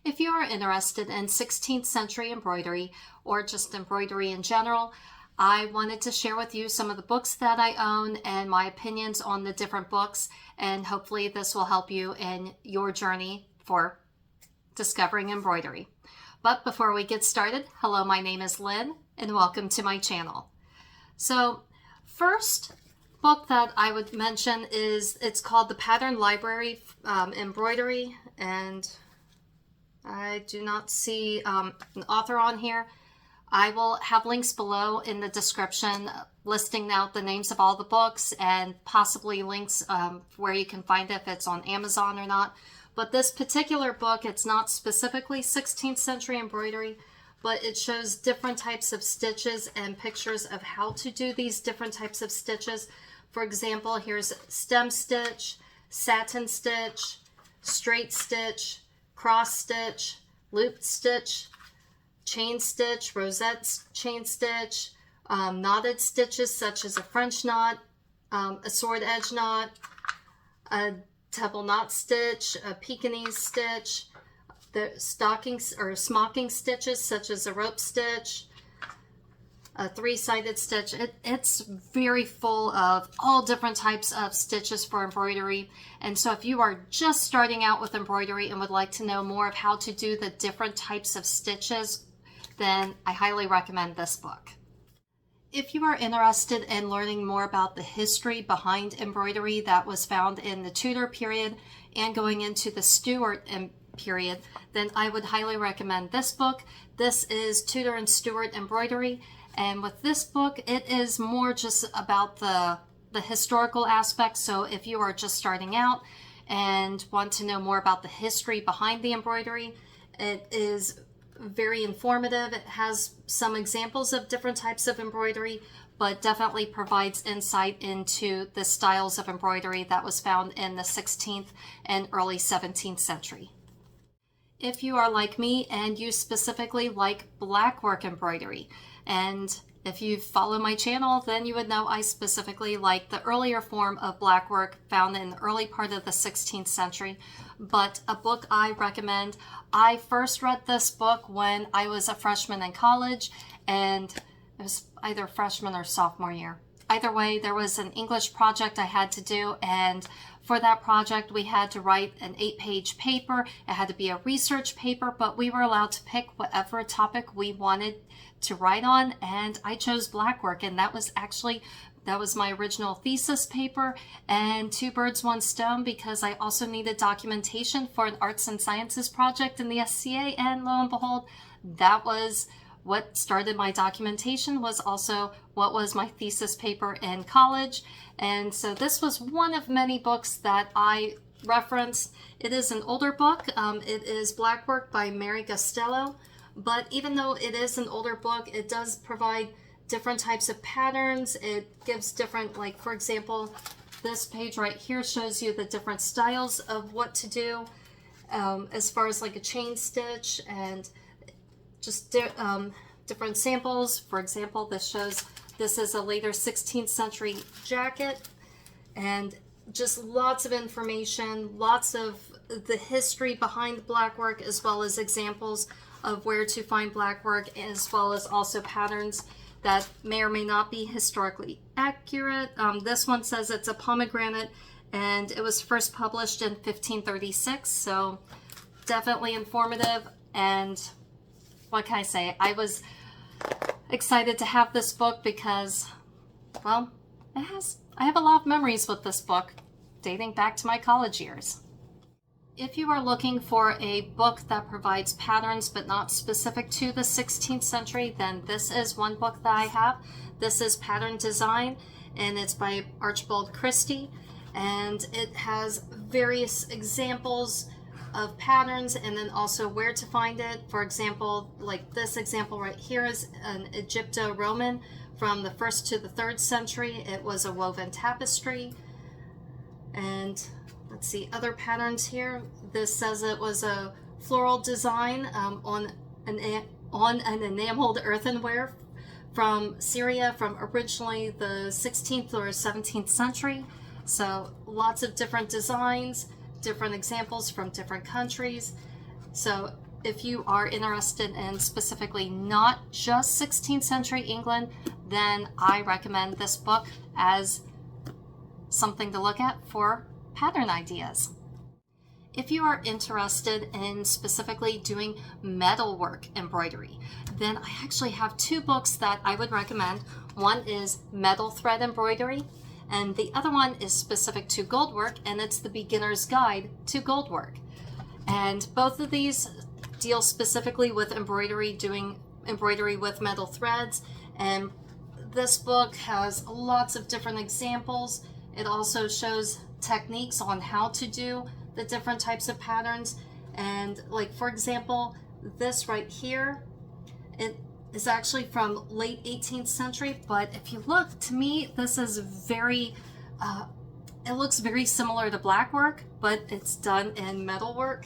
If you are interested in 16th century embroidery or just embroidery in general, I wanted to share with you some of the books that I own and my opinions on the different books, and hopefully this will help you in your journey for discovering embroidery. But before we get started, hello, my name is Lynn and welcome to my channel. So first book that I would mention it's called The Pattern Library, Embroidery, and I do not see an author on here. I will have links below in the description listing out the names of all the books and possibly links where you can find it if it's on Amazon or not. But this particular book, it's not specifically 16th century embroidery, but it shows different types of stitches and pictures of how to do these different types of stitches. For example, here's stem stitch, satin stitch, straight stitch, cross stitch, loop stitch, chain stitch, rosette chain stitch, knotted stitches such as a French knot, a sword edge knot, a double knot stitch, a Pekingese stitch, the stockings or smocking stitches such as a rope stitch, a three-sided stitch. It's very full of all different types of stitches for embroidery. And so if you are just starting out with embroidery and would like to know more of how to do the different types of stitches, then I highly recommend this book. If you are interested in learning more about the history behind embroidery that was found in the Tudor period and going into the Stuart period, then I would highly recommend this book. This is Tudor and Stuart Embroidery. And with this book, it is more just about the historical aspect. So if you are just starting out and want to know more about the history behind the embroidery, it is very informative. It has some examples of different types of embroidery, but definitely provides insight into the styles of embroidery that was found in the 16th and early 17th century. If you are like me and you specifically like blackwork embroidery, and if you follow my channel, then you would know I specifically like the earlier form of blackwork found in the early part of the 16th century. But a book I recommend, I first read this book when I was a freshman in college, and it was either freshman or sophomore year. Either way, there was an English project I had to do, and for that project, we had to write an 8-page paper. It had to be a research paper, but we were allowed to pick whatever topic we wanted to write on, and I chose blackwork, and that was my original thesis paper, and two birds, one stone, because I also needed documentation for an arts and sciences project in the SCA, and lo and behold, that was what started my documentation, was also what was my thesis paper in college. And so this was one of many books that I referenced. It is an older book. It is Blackwork by Mary Costello. But even though it is an older book, it does provide different types of patterns. It gives different, like for example, this page right here shows you the different styles of what to do as far as like a chain stitch and just different samples. For example, this is a later 16th century jacket, and just lots of information, lots of the history behind blackwork, as well as examples of where to find blackwork, as well as also patterns that may or may not be historically accurate. This one says it's a pomegranate, and it was first published in 1536, so definitely informative. And what can I say? I was excited to have this book because, well, I have a lot of memories with this book dating back to my college years. If you are looking for a book that provides patterns but not specific to the 16th century, then this is one book that I have. This is Pattern Design, and it's by Archibald Christie, and it has various examples of patterns and then also where to find it. For example, like this example right here is an Egypto-Roman from the 1st to the 3rd century. It was a woven tapestry. And let's see, other patterns here. This says it was a floral design on an enameled earthenware from Syria from originally the 16th or 17th century. So lots of different designs, different examples from different countries. So if you are interested in specifically not just 16th century England, then I recommend this book as something to look at for pattern ideas. If you are interested in specifically doing metalwork embroidery, then I actually have two books that I would recommend. One is Metal Thread Embroidery, and the other one is specific to goldwork, and it's The Beginner's Guide to Goldwork. And both of these deal specifically with embroidery, doing embroidery with metal threads, and this book has lots of different examples. It also shows techniques on how to do the different types of patterns. And like, for example, this right here, it is actually from late 18th century, but if you look, to me, this is very, it looks very similar to blackwork, but it's done in metalwork.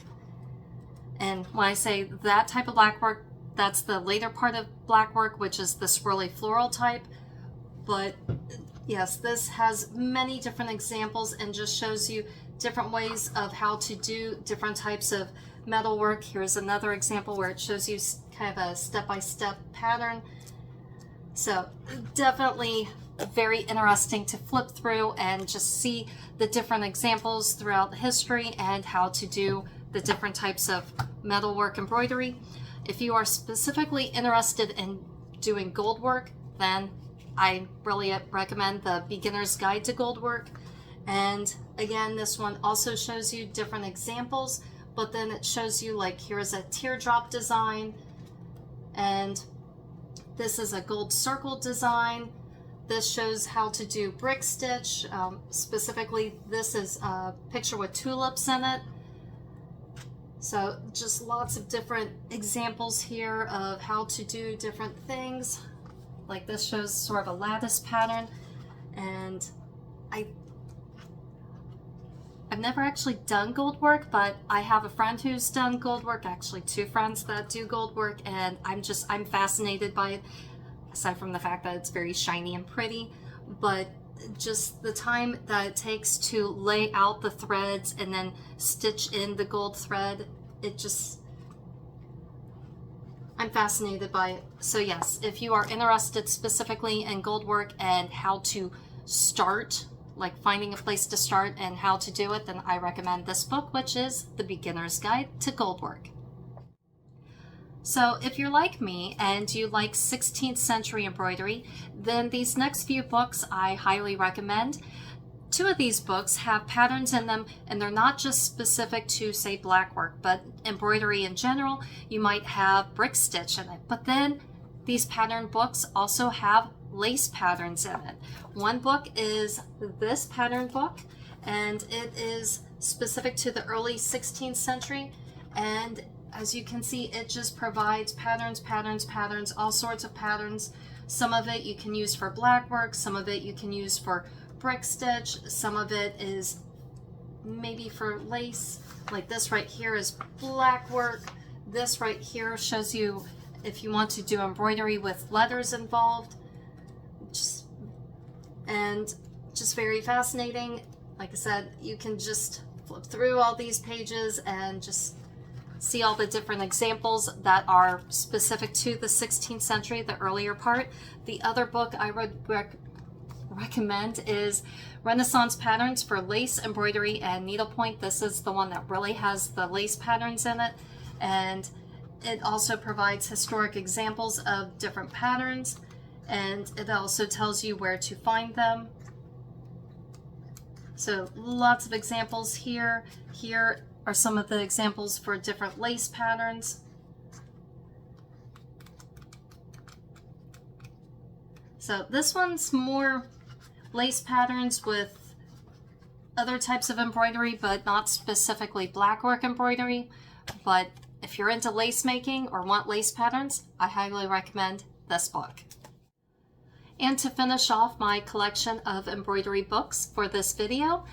And when I say that type of blackwork, that's the later part of blackwork, which is the swirly floral type. But yes, this has many different examples and just shows you different ways of how to do different types of metalwork. Here's another example where it shows you kind of a step-by-step pattern. So definitely very interesting to flip through and just see the different examples throughout history and how to do the different types of metalwork embroidery. If you are specifically interested in doing goldwork, then I really recommend The Beginner's Guide to Goldwork. And again, this one also shows you different examples, but then it shows you, like, here's a teardrop design, and this is a gold circle design. This shows how to do brick stitch. Specifically, this is a picture with tulips in it. So just lots of different examples here of how to do different things. Like this shows sort of a lattice pattern, and I've never actually done gold work, but I have a friend who's done gold work, actually two friends that do gold work, and I'm fascinated by it, aside from the fact that it's very shiny and pretty. But just the time that it takes to lay out the threads and then stitch in the gold thread, I'm fascinated by it. So yes, if you are interested specifically in gold work and how to start, like finding a place to start and how to do it, then I recommend this book, which is The Beginner's Guide to Goldwork. So if you're like me and you like 16th century embroidery, then these next few books I highly recommend. Two of these books have patterns in them, and they're not just specific to, say, blackwork, but embroidery in general. You might have brick stitch in it, but then these pattern books also have lace patterns in it. One book is this pattern book, and it is specific to the early 16th century, and as you can see, it just provides patterns, all sorts of patterns. Some of it you can use for blackwork, some of it you can use for brick stitch, some of it is maybe for lace. Like this right here is blackwork. This right here shows you if you want to do embroidery with letters involved. Just very fascinating. Like I said, you can just flip through all these pages and just see all the different examples that are specific to the 16th century, the earlier part. The other book I would recommend is Renaissance Patterns for Lace, Embroidery, and Needlepoint. This is the one that really has the lace patterns in it, and it also provides historic examples of different patterns, and it also tells you where to find them. So lots of examples here. Here are some of the examples for different lace patterns. So this one's more lace patterns with other types of embroidery, but not specifically blackwork embroidery. But if you're into lace making or want lace patterns, I highly recommend this book. And to finish off my collection of embroidery books for this video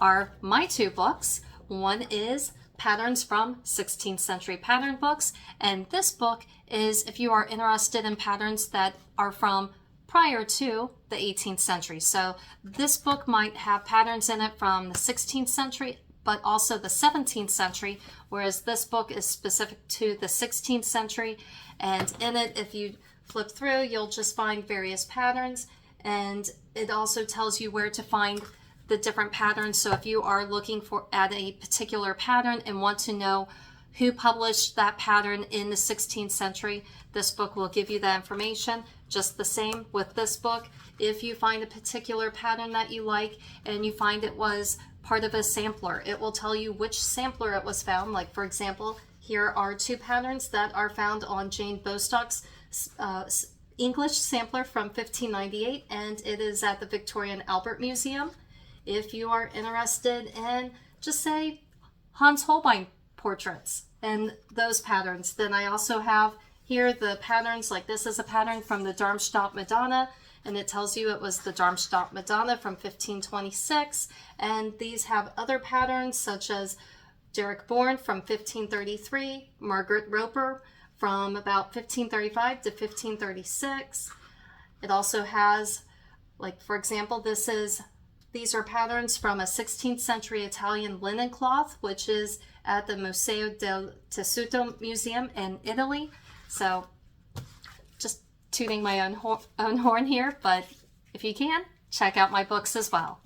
are my two books. One is Patterns from 16th Century Pattern Books, and this book is if you are interested in patterns that are from prior to the 18th century. So this book might have patterns in it from the 16th century, but also the 17th century, whereas this book is specific to the 16th century. And in it, if you flip through, you'll just find various patterns, and it also tells you where to find the different patterns. So if you are looking at a particular pattern and want to know who published that pattern in the 16th century, this book will give you that information. Just the same with this book. If you find a particular pattern that you like and you find it was part of a sampler, it will tell you which sampler it was found. Like, for example, here are two patterns that are found on Jane Bostock's English sampler from 1598, and it is at the Victoria and Albert Museum. If you are interested in, just say, Hans Holbein portraits and those patterns, then I also have here the patterns. Like, this is a pattern from the Darmstadt Madonna, and it tells you it was the Darmstadt Madonna from 1526. And these have other patterns such as Derek Bourne from 1533, Margaret Roper from about 1535 to 1536. It also has, like, for example, these are patterns from a 16th century Italian linen cloth, which is at the Museo del Tessuto Museum in Italy. So just tooting my own horn here, but if you can, check out my books as well.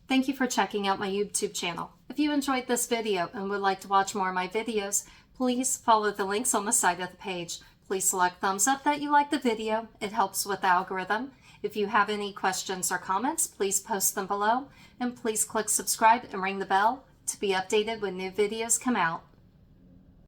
Thank you for checking out my YouTube channel. If you enjoyed this video and would like to watch more of my videos, please follow the links on the side of the page. Please select thumbs up that you like the video. It helps with the algorithm. If you have any questions or comments, please post them below, and please click subscribe and ring the bell to be updated when new videos come out.